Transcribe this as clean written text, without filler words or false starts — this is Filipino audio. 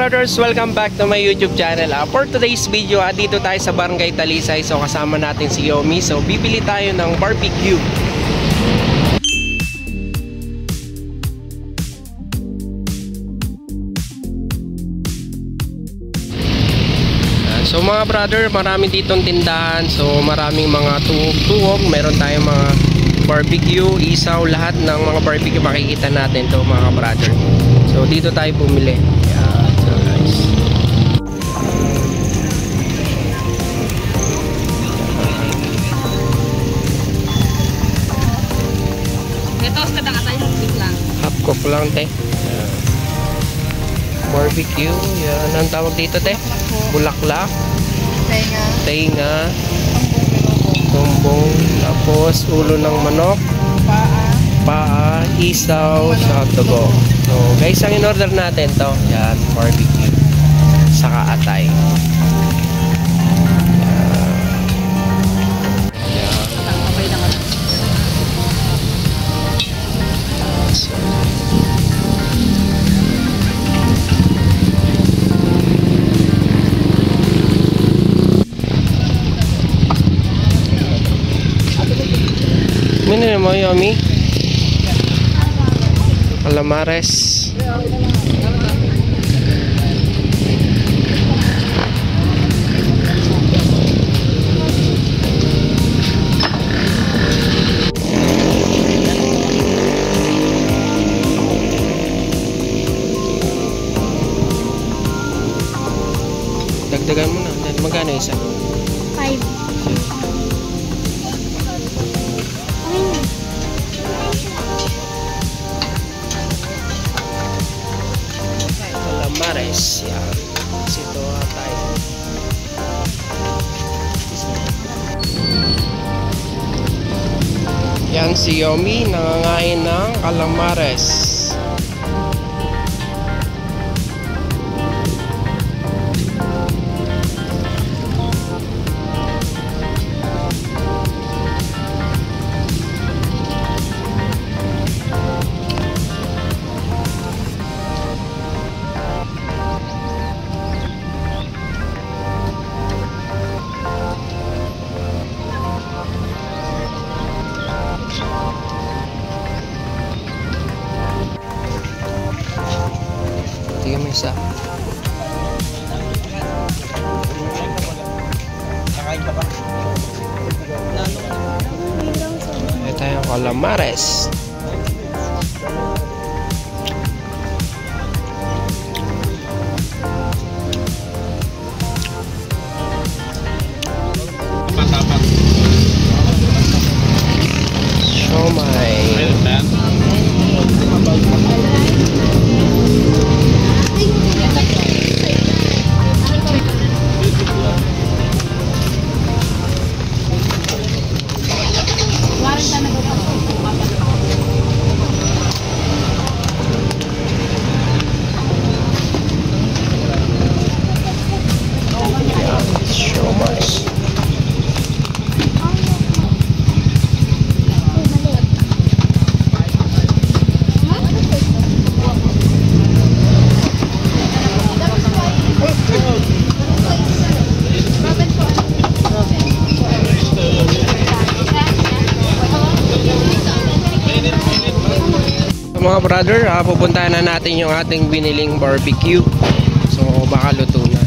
brothers, welcome back to my YouTube channel. For today's video, dito tayo sa Barangay Talisay. So kasama natin si Yomi. So bibili tayo ng barbecue. So mga brother, marami ditong tindahan. So maraming mga tuhog-tuhog. Meron tayong mga barbecue, isaw, lahat ng mga barbecue makikita natin to mga brother. So dito tayo bumili. Yan, so guys. Ito sa kadang-atay half-cook lang. Half-cook lang, te. Yan. Barbecue, yan. Anong tawag dito, te? Bulaklak. Tenga. Tenga. Tumbong. Tapos ulo ng manok. Paa, isaw, sa tugo. So guys, ang in-order natin to, yan, barbecue saka atay. Minili mo, Yomi? Calamares. Dagdagan mo na. Magkano isa? 5. Calamares, yan. Sito atay. Yan si Yomi, nangangain ng calamares. Tingnan mo isa. Ito yung calamares. Siomai. Mga brother, pupuntahan na natin yung ating biniling barbecue. So baka luto na.